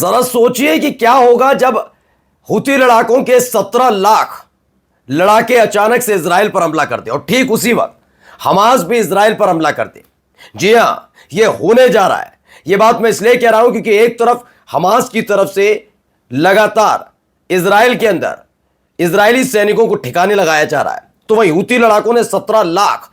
जरा सोचिए कि क्या होगा जब हुती लड़ाकों के 17 लाख लड़ाके अचानक से इजराइल पर हमला करते और ठीक उसी वक्त हमास भी इजराइल पर हमला करते। जी हां, यह होने जा रहा है। यह बात मैं इसलिए कह रहा हूं क्योंकि एक तरफ हमास की तरफ से लगातार इजराइल के अंदर इजरायली सैनिकों को ठिकाने लगाया जा रहा है, तो वहीं हुती लड़ाकों ने 17 लाख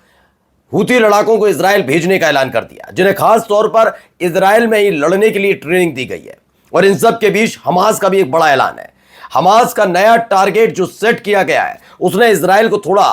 हुती लड़ाकों को इजराइल भेजने का ऐलान कर दिया, जिन्हें खास तौर पर इजराइल में ही लड़ने के लिए ट्रेनिंग दी गई है। और इन सब के बीच हमास का भी एक बड़ा ऐलान है। हमास का नया टारगेट जो सेट किया गया है उसने इजराइल को थोड़ा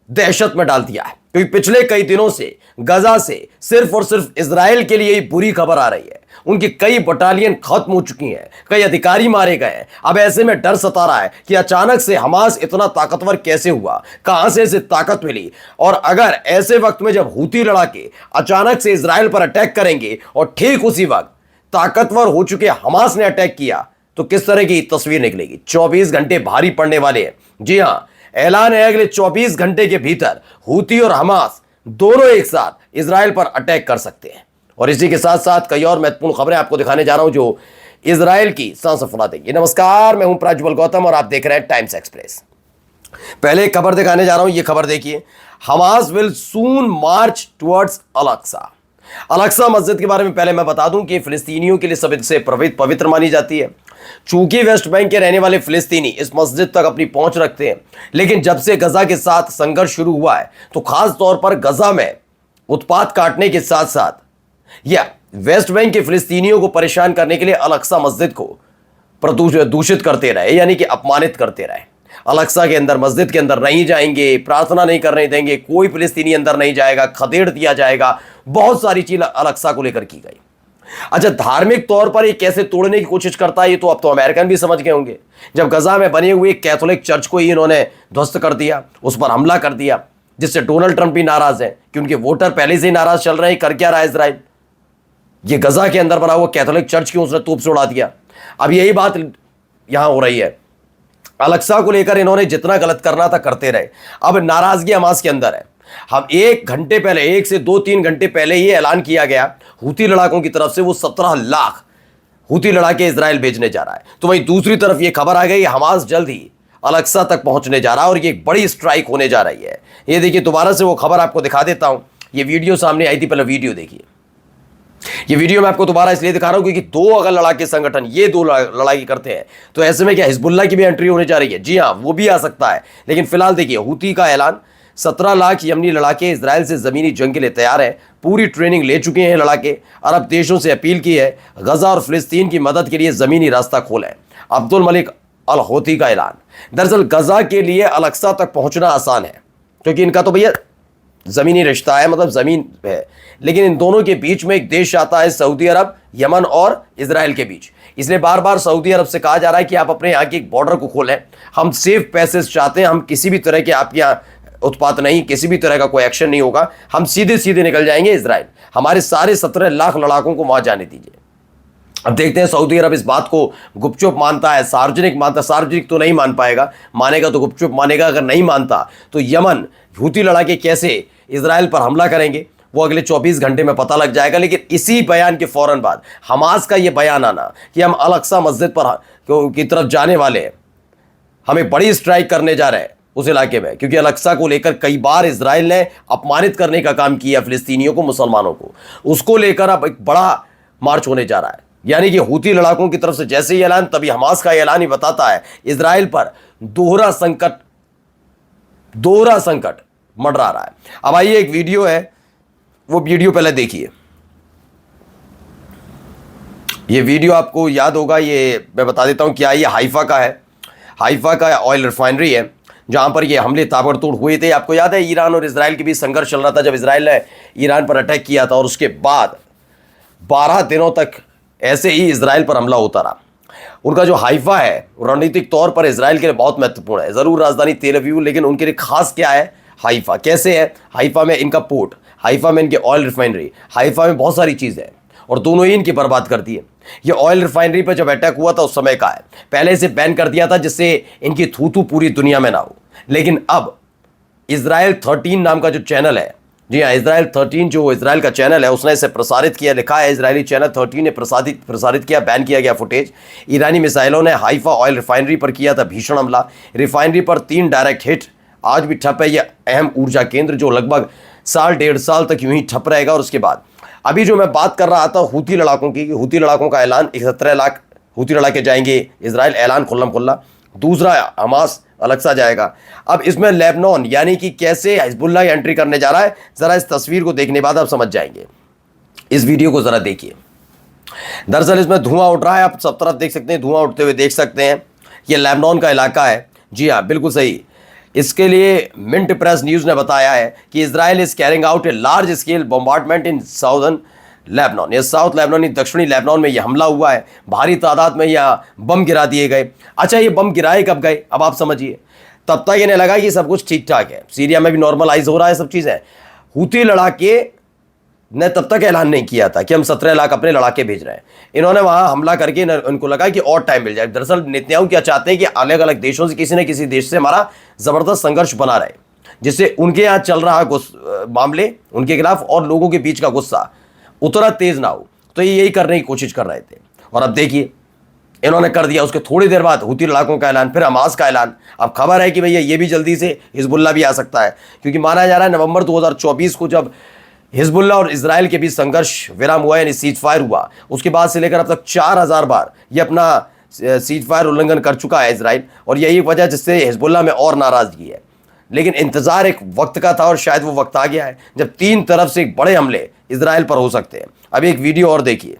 दहशत में डाल दिया है, क्योंकि पिछले कई दिनों से गजा से सिर्फ और सिर्फ इजराइल के लिए ही बुरी खबर आ रही है। उनकी कई बटालियन खत्म हो चुकी हैं, कई अधिकारी मारे गए हैं। अब ऐसे में डर सता रहा है कि अचानक से हमास इतना ताकतवर कैसे हुआ, कहां से इसे ताकत मिली, और अगर ऐसे वक्त में जब हुती लड़ाके अचानक से इजराइल पर अटैक करेंगे और ठीक उसी वक्त ताकतवर हो चुके हमास ने अटैक किया, तो किस तरह की तस्वीर निकलेगी। 24 घंटे भारी पड़ने वाले हैं। जी हां, ऐलान है अगले 24 घंटे के भीतर हुती और हमास दोनों एक साथ इजराइल पर अटैक कर सकते हैं। और इसी के साथ साथ कई और महत्वपूर्ण खबरें आपको दिखाने जा रहा हूं जो इजराइल की सांस फुला देंगी। नमस्कार, मैं हूं प्रज्वल गौतम और आप देख रहे हैं टाइम्स एक्सप्रेस। पहले एक खबर दिखाने जा रहा हूं, यह खबर देखिए। Hamas will soon March towards Al-Aqsa. Al-Aqsa मस्जिद के बारे में पहले मैं बता दूं कि फिलिस्तीनियों के लिए सबसे पवित्र मानी जाती है। चूंकि वेस्ट बैंक के रहने वाले फिलिस्तीनी इस मस्जिद तक अपनी पहुंच रखते हैं, लेकिन जब से गजा के साथ संघर्ष शुरू हुआ है तो खास तौर पर गजा में उत्पात काटने के साथ साथ या वेस्ट बैंक के फिलिस्तीनियों को परेशान करने के लिए अल-अक्सा मस्जिद को दूषित करते रहे, यानी कि अपमानित करते रहे। अल-अक्सा के अंदर, मस्जिद के अंदर नहीं जाएंगे, प्रार्थना नहीं करने देंगे, कोई फिलिस्तीनी अंदर नहीं जाएगा, खदेड़ दिया जाएगा, बहुत सारी चीजें अल-अक्सा को लेकर की गई। अच्छा, धार्मिक तौर पर ये कैसे तोड़ने की कोशिश करता है ये तो अब तो अमेरिकन भी समझ गए होंगे। जब गजा में बने हुए कैथोलिक चर्च को ही इन्होंने ध्वस्त कर दिया, उस पर हमला कर दिया, जिससे डोनाल्ड ट्रंप भी नाराज है कि उनके वोटर पहले से ही नाराज चल रहे हैं। कर क्या रहा है इजराइल, ये गजा के अंदर बना हुआ कैथोलिक चर्च क्यों उसने तोप से उड़ा दिया। अब यही बात यहां हो रही है। अल-अक्सा को लेकर इन्होंने जितना गलत करना था करते रहे। अब नाराजगी हमास के अंदर है। हम 1 घंटे पहले, 1 से 2-3 घंटे पहले ही ऐलान किया गया हुती लड़ाकों की तरफ से वो 17 लाख हुती लड़ाके इजराइल भेजने जा रहा है। तो वहीं दूसरी तरफ ये खबर आ गई हमास जल्द ही अल-अक्सा तक पहुंचने जा रहा है और ये एक बड़ी स्ट्राइक होने जा रही है। ये देखिए, दोबारा से वो खबर आपको दिखा देता हूं। ये वीडियो सामने आई थी, पहले वीडियो देखिए। ये वीडियो मैं आपको दोबारा इसलिए दिखा रहा हूं क्योंकि दो अगर लड़ाके संगठन ये दो लड़ाई करते हैं तो ऐसे में क्या हिजबुल्ला की भी एंट्री होने जा रही है। जी हां, वो भी आ सकता है। लेकिन फिलहाल देखिए, हुती का ऐलान 17 लाख यमनी लड़ाके इजराइल से जमीनी जंग के लिए तैयार है। पूरी ट्रेनिंग ले चुके हैं लड़ाके। अरब देशों से अपील की है गजा और फिलिस्तीन की मदद के लिए जमीनी रास्ता खोलें। अब्दुल मलिक अल हौथी का ऐलान। दरअसल गजा के लिए अल-अक्सा तक पहुंचना आसान है क्योंकि इनका तो भैया जमीनी रिश्ता है, मतलब जमीन है। लेकिन इन दोनों के बीच में एक देश आता है सऊदी अरब, यमन और इजराइल के बीच। इसलिए बार बार सऊदी अरब से कहा जा रहा है कि आप अपने यहाँ की एक बॉर्डर को खोलें, हम सेफ पैसेज चाहते हैं, हम किसी भी तरह के आपके यहाँ उत्पात नहीं, किसी भी तरह का कोई एक्शन नहीं होगा, हम सीधे सीधे निकल जाएंगे इजराइल, हमारे सारे 17 लाख लड़ाकों को वहां जाने दीजिए। अब देखते हैं सऊदी अरब इस बात को गुपचुप मानता है, सार्वजनिक मानता है। सार्वजनिक तो नहीं मान पाएगा, मानेगा तो गुपचुप मानेगा। अगर नहीं मानता तो यमन हुती लड़ाके कैसे इजराइल पर हमला करेंगे वो अगले 24 घंटे में पता लग जाएगा। लेकिन इसी बयान के फौरन बाद हमास का यह बयान आना कि हम अल-अक्सा मस्जिद पर की तरफ जाने वाले हैं, हमें बड़ी स्ट्राइक करने जा रहे हैं उस इलाके में, क्योंकि अल-अक्सा को लेकर कई बार इजराइल ने अपमानित करने का काम किया फिलिस्तीनियों को, मुसलमानों को। उसको लेकर अब एक बड़ा मार्च होने जा रहा है। यानी कि हुती लड़ाकों की तरफ से जैसे ही ऐलान, तभी हमास का ऐलान ही बताता है इजराइल पर दोहरा संकट मंडरा रहा है। अब आइए, एक वीडियो है, वो वीडियो पहले देखिए। ये वीडियो आपको याद होगा, ये मैं बता देता हूं क्या। ये हाइफा का है। हाइफा का ऑयल रिफाइनरी है जहां पर ये हमले ताबड़तोड़ हुए थे। आपको याद है ईरान और इजराइल के बीच संघर्ष चल रहा था, जब इजराइल ने ईरान पर अटैक किया था और उसके बाद 12 दिनों तक ऐसे ही इजराइल पर हमला होता रहा। उनका जो हाइफा है रणनीतिक तौर पर इजराइल के लिए बहुत महत्वपूर्ण है, जरूर राजधानी तेल अवीव, लेकिन उनके लिए खास क्या है हाइफा। कैसे है हाइफा में इनका पोर्ट, हाइफा में इनके ऑयल रिफाइनरी, हाइफा में बहुत सारी चीज़ें हैं और दोनों ही इनकी बर्बाद कर दी है। ये ऑयल रिफाइनरी पर जब अटैक हुआ था उस समय का है, पहले से बैन कर दिया था जिससे इनकी थू पूरी दुनिया में ना हो। लेकिन अब इजराइल 13 नाम का जो चैनल है जी हाँ, इसराइल 13 जो इसराइल का चैनल है उसने इसे प्रसारित किया, लिखा है इजरायली चैनल 13 ने प्रसारित किया, बैन किया गया फुटेज। ईरानी मिसाइलों ने हाइफा ऑयल रिफाइनरी पर किया था भीषण हमला, रिफाइनरी पर 3 डायरेक्ट हिट, आज भी ठप है यह अहम ऊर्जा केंद्र जो लगभग साल 1.5 साल तक यूं ही ठप रहेगा। और उसके बाद अभी जो मैं बात कर रहा था हूती लड़ाकों की, हूती लड़ाकों का ऐलान 17 लाख हूती लड़ाके जाएंगे इजराइल, ऐलान खुल्लम खुल्ला। दूसरा हमास अलग सा जाएगा। अब इसमें लेबनान यानी कि कैसे हिजबुल्लाह एंट्री करने जा रहा है, जरा इस तस्वीर को देखने बाद आप समझ जाएंगे। इस वीडियो को जरा देखिए। दरअसल इसमें धुआं उठ रहा है, आप सब तरफ देख सकते हैं, धुआं उठते हुए देख सकते हैं। ये लेबनान का इलाका है। जी हाँ, बिल्कुल सही। इसके लिए मिंट प्रेस न्यूज़ ने बताया है कि Israel is carrying out a large scale bombardment in southern Lebanon. ये साउथ लेबनान यानी दक्षिणी लेबनान में यह हमला हुआ है, भारी तादाद में यह बम गिरा दिए गए। अच्छा, ये बम गिराए कब गए, अब आप समझिए। तब तक इन्हें लगा कि सब कुछ ठीक ठाक है, सीरिया में भी नॉर्मलाइज हो रहा है सब चीज़ें। हूती लड़ाके ने तब तक ऐलान नहीं किया था कि हम 17 लाख अपने लड़ाके भेज रहे हैं। इन्होंने वहां हमला करके उनको लगा कि और टाइम मिल जाए। दरअसल नेतन्याहू क्या चाहते हैं कि अलग अलग देशों से किसी न किसी देश से हमारा जबरदस्त संघर्ष बना रहे, जिससे उनके यहाँ चल रहा मामले उनके खिलाफ और लोगों के बीच का गुस्सा उतना तेज ना हो। तो ये यही करने की कोशिश कर रहे थे। और अब देखिए इन्होंने कर दिया। उसके थोड़ी देर बाद हूती लड़ाकों का ऐलान, फिर हमास का ऐलान। अब खबर है कि भैया ये भी जल्दी से हिजबुल्लाह भी आ सकता है, क्योंकि माना जा रहा है नवंबर 2024 को जब हिजबुल्लाह और इजराइल के बीच संघर्ष विराम हुआ यानी सीज फायर हुआ, उसके बाद से लेकर अब तक 4000 बार ये अपना सीज फायर उल्लंघन कर चुका है इजराइल। और यही वजह जिससे हिजबुल्लाह में और नाराजगी है। लेकिन इंतजार एक वक्त का था और शायद वो वक्त आ गया है जब 3 तरफ से बड़े हमले इजराइल पर हो सकते हैं। अब एक वीडियो और देखिए।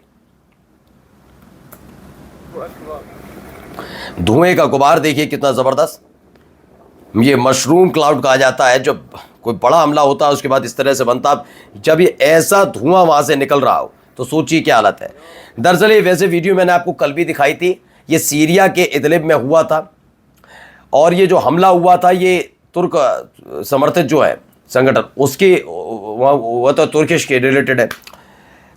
धुएं का गुबार देखिए कितना जबरदस्त। ये मशरूम क्लाउड कहा जाता है। जब कोई बड़ा हमला होता है उसके बाद इस तरह से बनता, जब ये ऐसा धुआं वहां से निकल रहा हो तो सोचिए क्या हालत है। दरअसल ये वैसे वीडियो मैंने आपको कल भी दिखाई थी, ये सीरिया के इदलिब में हुआ था। और ये जो हमला हुआ था ये तुर्क समर्थित जो है संगठन उसके वो तो तुर्किश के रिलेटेड है।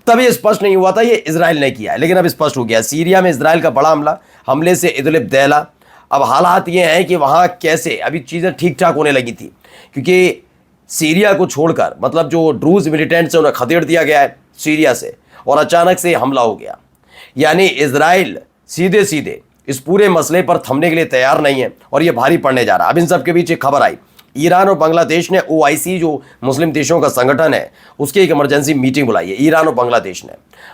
तब ये स्पष्ट नहीं हुआ था ये इजराइल ने किया है, लेकिन अब स्पष्ट हो गया। सीरिया में इजराइल का बड़ा हमले से इदलिब दहला। अब हालात ये हैं कि वहाँ कैसे अभी चीज़ें ठीक ठाक होने लगी थी, क्योंकि सीरिया को छोड़कर मतलब जो ड्रूज मिलिटेंट से उन्हें खदेड़ दिया गया है सीरिया से, और अचानक से हमला हो गया। यानी इजराइल सीधे सीधे इस पूरे मसले पर थमने के लिए तैयार नहीं है और ये भारी पड़ने जा रहा है। अब इन सब के बीच एक खबर आई, ईरान और बांग्लादेश ने OIC जो मुस्लिम देशों का संगठन है उसकी एक इमरजेंसी मीटिंग बुलाई है ईरान और बांग्लादेश ने।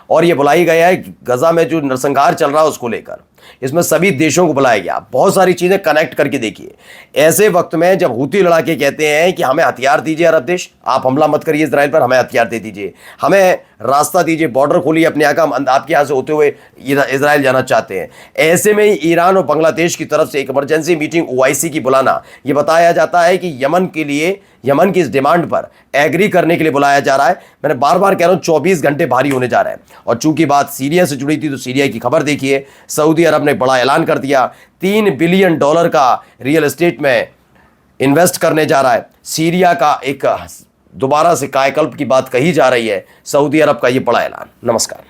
और ये बुलाई गया है गजा में जो नरसंहार चल रहा है उसको लेकर। इसमें सभी देशों को बुलाया गया। बहुत सारी चीज़ें कनेक्ट करके देखिए। ऐसे वक्त में जब हूती लड़ाके कहते हैं कि हमें हथियार दीजिए अरब देश, आप हमला मत करिए इजराइल पर, हमें हथियार दे दीजिए, हमें रास्ता दीजिए, बॉर्डर खोलिए अपने यहाँ का, आपके यहाँ से होते हुए इजराइल जाना चाहते हैं। ऐसे में ही ईरान और बांग्लादेश की तरफ से एक इमरजेंसी मीटिंग OIC की बुलाना, ये बताया जाता है कि यमन के लिए, यमन की इस डिमांड पर एग्री करने के लिए बुलाया जा रहा है। मैंने बार बार कह रहा हूँ 24 घंटे भारी होने जा रहे हैं। और चूंकि बात सीरिया से जुड़ी थी तो सीरिया की खबर देखिए। सऊदी अरब ने बड़ा ऐलान कर दिया, $3 बिलियन का रियल एस्टेट में इन्वेस्ट करने जा रहा है। सीरिया का एक दोबारा से कायाकल्प की बात कही जा रही है, सऊदी अरब का ये बड़ा ऐलान। नमस्कार।